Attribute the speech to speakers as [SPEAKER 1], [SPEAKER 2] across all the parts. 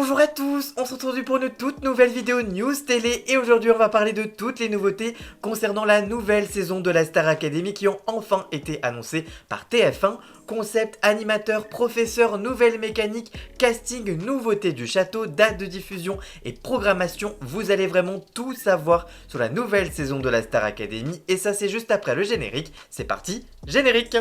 [SPEAKER 1] Bonjour à tous, on se retrouve pour une toute nouvelle vidéo news télé et aujourd'hui on va parler de toutes les nouveautés concernant la nouvelle saison de la Star Academy qui ont enfin été annoncées par TF1. Concept, animateur, professeur, nouvelle mécanique, casting, nouveautés du château, date de diffusion et programmation, vous allez vraiment tout savoir sur la nouvelle saison de la Star Academy et ça c'est juste après le générique. C'est parti, générique!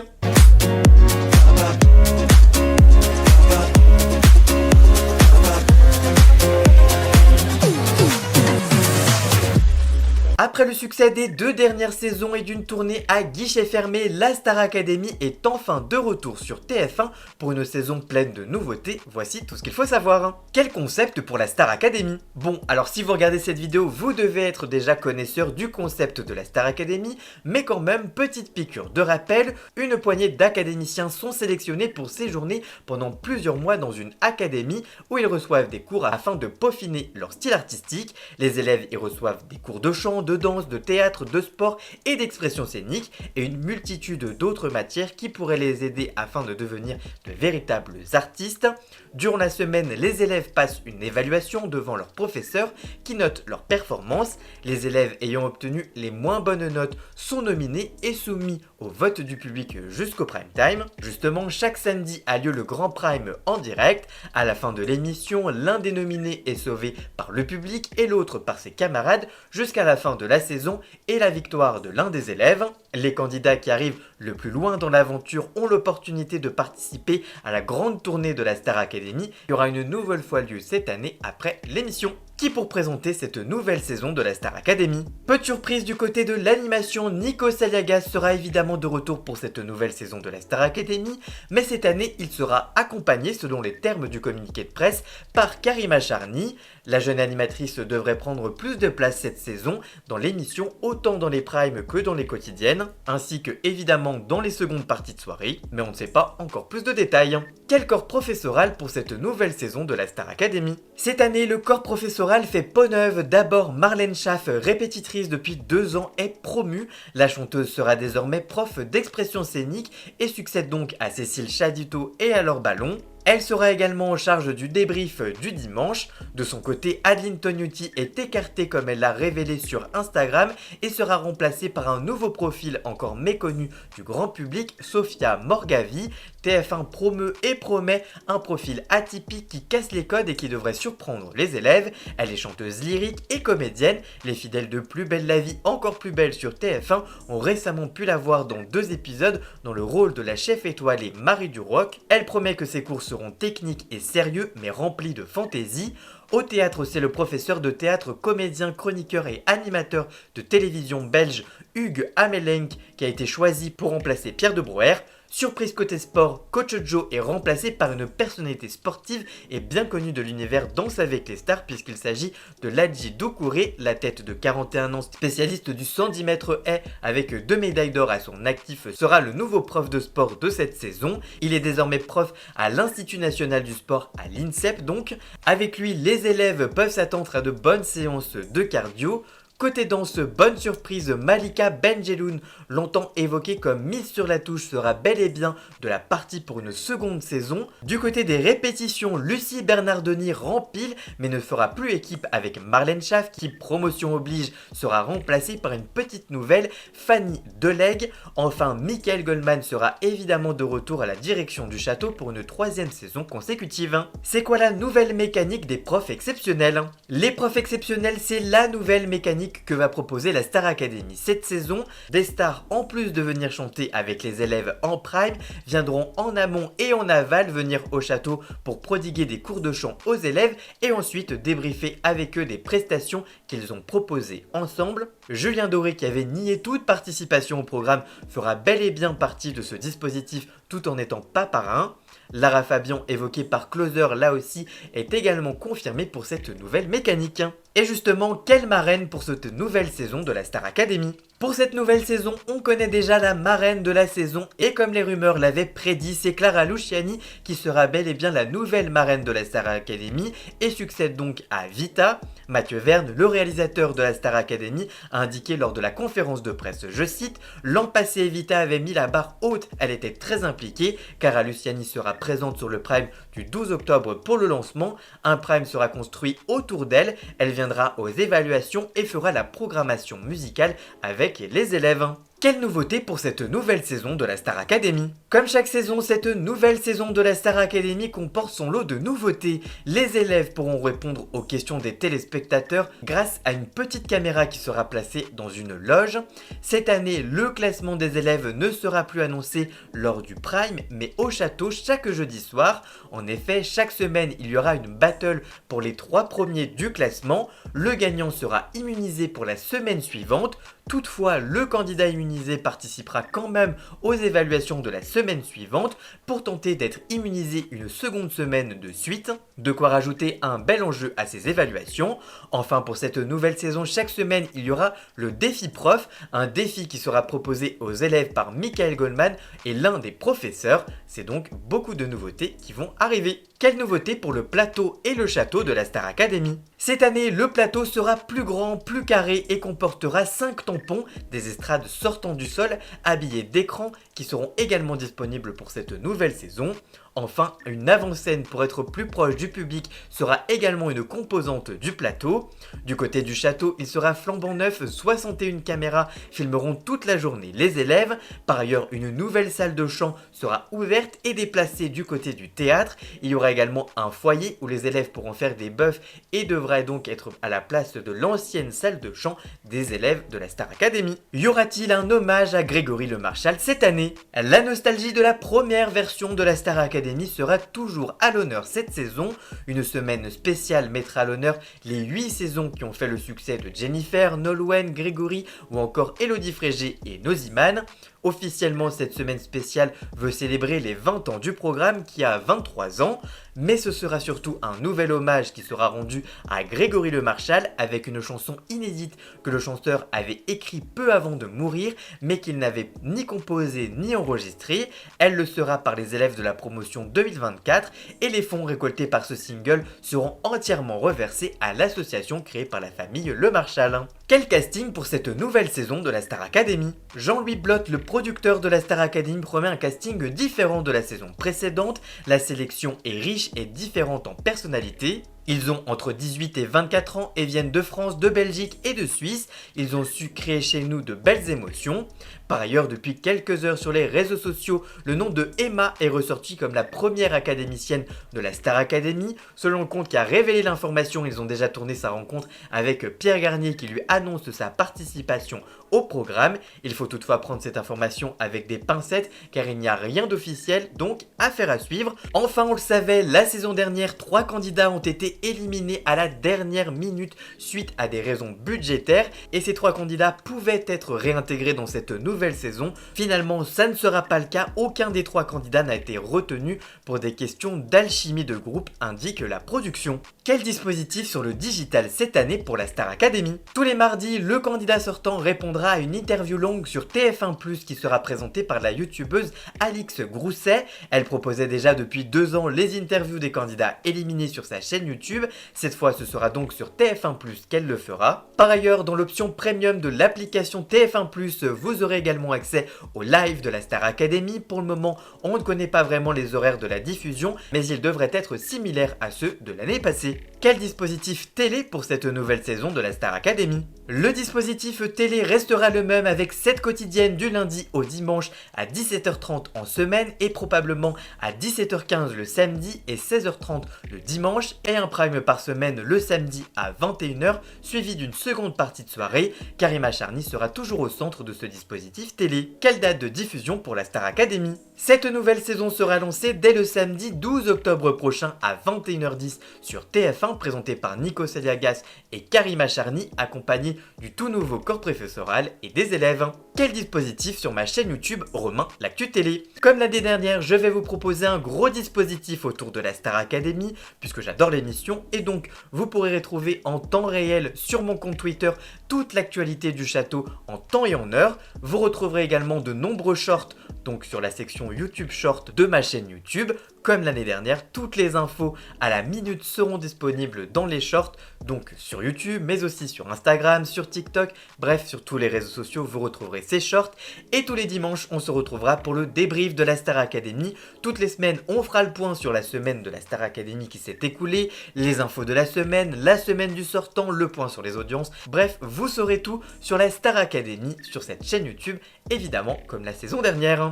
[SPEAKER 1] Après le succès des deux dernières saisons et d'une tournée à guichet fermé, la Star Academy est enfin de retour sur TF1 pour une saison pleine de nouveautés. Voici tout ce qu'il faut savoir. Quel concept pour la Star Academy? Bon, alors si vous regardez cette vidéo, vous devez être déjà connaisseur du concept de la Star Academy, mais quand même, petite piqûre de rappel, une poignée d'académiciens sont sélectionnés pour séjourner pendant plusieurs mois dans une académie où ils reçoivent des cours afin de peaufiner leur style artistique. Les élèves y reçoivent des cours de chant, de danse, de théâtre, de sport et d'expression scénique et une multitude d'autres matières qui pourraient les aider afin de devenir de véritables artistes. Durant la semaine, les élèves passent une évaluation devant leur professeur qui note leur performance. Les élèves ayant obtenu les moins bonnes notes sont nominés et soumis au vote du public jusqu'au prime time. Justement, chaque samedi a lieu le grand prime en direct. À la fin de l'émission, l'un des nominés est sauvé par le public et l'autre par ses camarades jusqu'à la fin de la saison et la victoire de l'un des élèves. Les candidats qui arrivent le plus loin dans l'aventure ont l'opportunité de participer à la grande tournée de la Star Academy qui aura une nouvelle fois lieu cette année après l'émission. Qui pour présenter cette nouvelle saison de la Star Academy. Peu de surprise du côté de l'animation, Nico Saliagas sera évidemment de retour pour cette nouvelle saison de la Star Academy, mais cette année il sera accompagné, selon les termes du communiqué de presse, par Karima Charny. La jeune animatrice devrait prendre plus de place cette saison dans l'émission, autant dans les primes que dans les quotidiennes, ainsi que évidemment dans les secondes parties de soirée, mais on ne sait pas encore plus de détails. Quel corps professoral pour cette nouvelle saison de la Star Academy? Cette année, le corps professoral fait peau neuve. D'abord, Marlène Schaff, répétitrice depuis 2 ans, est promue. La chanteuse sera désormais prof d'expression scénique et succède donc à Cécile Chadito et à Laure Ballon. Elle sera également en charge du débrief du dimanche. De son côté, Adeline Tognuti est écartée comme elle l'a révélé sur Instagram et sera remplacée par un nouveau profil encore méconnu du grand public, Sophia Morgavi. TF1 promeut et promet un profil atypique qui casse les codes et qui devrait surprendre les élèves. Elle est chanteuse lyrique et comédienne. Les fidèles de Plus belle la vie, encore plus belle sur TF1 ont récemment pu la voir dans 2 épisodes dans le rôle de la chef étoilée Marie Duroc. Elle promet que ses cours seront techniques et sérieux mais remplis de fantaisie. Au théâtre, c'est le professeur de théâtre, comédien, chroniqueur et animateur de télévision belge Hugues Hamelenck qui a été choisi pour remplacer Pierre de Brouwer. Surprise côté sport, Coach Joe est remplacé par une personnalité sportive et bien connue de l'univers Danse avec les stars puisqu'il s'agit de Ladji Doucouré, la tête de 41 ans, spécialiste du 110 mètres haies avec 2 médailles d'or à son actif, sera le nouveau prof de sport de cette saison. Il est désormais prof à l'Institut National du Sport, à l'INSEP donc. Avec lui, les élèves peuvent s'attendre à de bonnes séances de cardio. Côté danse, bonne surprise, Malika Benjeloun, longtemps évoquée comme mise sur la touche, sera bel et bien de la partie pour une seconde saison. Du côté des répétitions, Lucie Bernardoni rempile mais ne fera plus équipe avec Marlène Schaff qui, promotion oblige, sera remplacée par une petite nouvelle, Fanny Deleg. Enfin, Michael Goldman sera évidemment de retour à la direction du château pour une 3e saison consécutive. C'est quoi la nouvelle mécanique des profs exceptionnels? Les profs exceptionnels, c'est la nouvelle mécanique que va proposer la Star Academy cette saison. Des stars, en plus de venir chanter avec les élèves en prime, viendront en amont et en aval venir au château pour prodiguer des cours de chant aux élèves et ensuite débriefer avec eux des prestations qu'ils ont proposées ensemble. Julien Doré, qui avait nié toute participation au programme, fera bel et bien partie de ce dispositif tout en n'étant pas parrain. Lara Fabian, évoquée par Closer là aussi, est également confirmée pour cette nouvelle mécanique. Et justement, quelle marraine pour cette nouvelle saison de la Star Academy? Pour cette nouvelle saison, on connaît déjà la marraine de la saison et comme les rumeurs l'avaient prédit, c'est Clara Luciani qui sera bel et bien la nouvelle marraine de la Star Academy et succède donc à Vita. Mathieu Verne, le réalisateur de la Star Academy, a indiqué lors de la conférence de presse, je cite, « L'an passé, Vita avait mis la barre haute, elle était très impliquée. Clara Luciani sera présente sur le Prime du 12 octobre pour le lancement. Un Prime sera construit autour d'elle, elle viendra aux évaluations et fera la programmation musicale avec les élèves. » Quelle nouveauté pour cette nouvelle saison de la Star Academy? Comme chaque saison, cette nouvelle saison de la Star Academy comporte son lot de nouveautés. Les élèves pourront répondre aux questions des téléspectateurs grâce à une petite caméra qui sera placée dans une loge. Cette année, le classement des élèves ne sera plus annoncé lors du Prime, mais au château chaque jeudi soir. En effet, chaque semaine, il y aura une battle pour les 3 premiers du classement. Le gagnant sera immunisé pour la semaine suivante. Toutefois, le candidat immunisé participera quand même aux évaluations de la semaine suivante pour tenter d'être immunisé une seconde semaine de suite, de quoi rajouter un bel enjeu à ces évaluations. Enfin, pour cette nouvelle saison, chaque semaine, il y aura le défi prof, un défi qui sera proposé aux élèves par Michael Goldman et l'un des professeurs. C'est donc beaucoup de nouveautés qui vont arriver. Quelle nouveauté pour le plateau et le château de la Star Academy? Cette année, le plateau sera plus grand, plus carré et comportera 5 tampons, des estrades sortant du sol, habillées d'écrans qui seront également disponibles pour cette nouvelle saison. Enfin, une avant-scène pour être plus proche du public sera également une composante du plateau. Du côté du château, il sera flambant neuf, 61 caméras filmeront toute la journée les élèves. Par ailleurs, une nouvelle salle de chant sera ouverte et déplacée du côté du théâtre. Il y aura également un foyer où les élèves pourront faire des buffs et devra donc être à la place de l'ancienne salle de chant des élèves de la Star Academy. Y aura-t-il un hommage à Grégory Le Marchal cette année? La nostalgie de la première version de la Star Academy sera toujours à l'honneur cette saison. Une semaine spéciale mettra à l'honneur les 8 saisons qui ont fait le succès de Jennifer, Nolwenn, Grégory ou encore Elodie Frégé et Noziman. Officiellement, cette semaine spéciale veut célébrer les 20 ans du programme qui a 23 ans, mais ce sera surtout un nouvel hommage qui sera rendu à Grégory Le Marchal avec une chanson inédite que le chanteur avait écrit peu avant de mourir, mais qu'il n'avait ni composé ni enregistré. Elle le sera par les élèves de la promotion 2024 et les fonds récoltés par ce single seront entièrement reversés à l'association créée par la famille Le Marchal. Quel casting pour cette nouvelle saison de la Star Academy? Jean-Louis Blotte, le producteur de la Star Academy, promet un casting différent de la saison précédente. La sélection est riche et différente en personnalité. Ils ont entre 18 et 24 ans et viennent de France, de Belgique et de Suisse. Ils ont su créer chez nous de belles émotions. Par ailleurs, depuis quelques heures sur les réseaux sociaux, le nom de Emma est ressorti comme la première académicienne de la Star Academy. Selon le compte qui a révélé l'information, ils ont déjà tourné sa rencontre avec Pierre Garnier qui lui annonce sa participation au programme. Il faut toutefois prendre cette information avec des pincettes car il n'y a rien d'officiel, donc affaire à suivre. Enfin, on le savait, la saison dernière, 3 candidats ont été éliminés à la dernière minute suite à des raisons budgétaires et ces 3 candidats pouvaient être réintégrés dans cette nouvelle saison. Finalement, ça ne sera pas le cas, aucun des 3 candidats n'a été retenu pour des questions d'alchimie de groupe, indique la production. Quel dispositif sur le digital cette année pour la Star Academy? Tous les mardis, le candidat sortant répondra à une interview longue sur TF1+, qui sera présentée par la youtubeuse Alix Grousset. Elle proposait déjà depuis 2 ans les interviews des candidats éliminés sur sa chaîne YouTube. Cette fois, ce sera donc sur TF1+ qu'elle le fera. Par ailleurs, dans l'option premium de l'application TF1+, vous aurez également accès au live de la Star Academy. Pour le moment, on ne connaît pas vraiment les horaires de la diffusion, mais ils devraient être similaires à ceux de l'année passée. Quel dispositif télé pour cette nouvelle saison de la Star Academy? Le dispositif télé restera le même avec 7 quotidiennes du lundi au dimanche à 17h30 en semaine et probablement à 17h15 le samedi et 16h30 le dimanche et un prime par semaine le samedi à 21h suivi d'une seconde partie de soirée. Karima Charny sera toujours au centre de ce dispositif télé. Quelle date de diffusion pour la Star Academy? Cette nouvelle saison sera lancée dès le samedi 12 octobre prochain à 21h10 sur TF1, présentée par Nico Saliagas et Karima Charny, accompagnée du tout nouveau corps professoral et des élèves. Quel dispositif sur ma chaîne YouTube Romain l'Actu Télé? Comme l'année dernière, je vais vous proposer un gros dispositif autour de la Star Academy, puisque j'adore l'émission description et donc vous pourrez retrouver en temps réel sur mon compte Twitter toute l'actualité du château en temps et en heure. Vous retrouverez également de nombreux shorts donc sur la section YouTube Short de ma chaîne YouTube. Comme l'année dernière, toutes les infos à la minute seront disponibles dans les shorts, donc sur YouTube, mais aussi sur Instagram, sur TikTok, bref, sur tous les réseaux sociaux, vous retrouverez ces shorts. Et tous les dimanches, on se retrouvera pour le débrief de la Star Academy. Toutes les semaines, on fera le point sur la semaine de la Star Academy qui s'est écoulée, les infos de la semaine du sortant, le point sur les audiences. Bref, vous saurez tout sur la Star Academy sur cette chaîne YouTube, évidemment comme la saison dernière.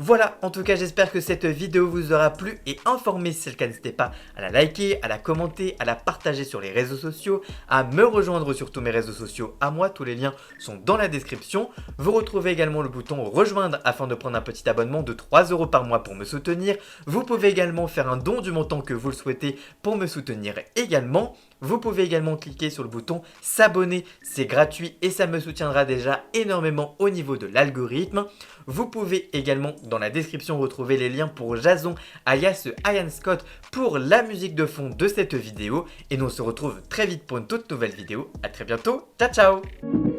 [SPEAKER 1] Voilà, en tout cas j'espère que cette vidéo vous aura plu et informé. Si c'est le cas, n'hésitez pas à la liker, à la commenter, à la partager sur les réseaux sociaux, à me rejoindre sur tous mes réseaux sociaux à moi, tous les liens sont dans la description. Vous retrouvez également le bouton rejoindre afin de prendre un petit abonnement de 3 € par mois pour me soutenir. Vous pouvez également faire un don du montant que vous le souhaitez pour me soutenir également. Vous pouvez également cliquer sur le bouton s'abonner, c'est gratuit et ça me soutiendra déjà énormément au niveau de l'algorithme. Vous pouvez également dans la description retrouver les liens pour Jason alias Ian Scott pour la musique de fond de cette vidéo. Et nous on se retrouve très vite pour une toute nouvelle vidéo. A très bientôt, ciao ciao.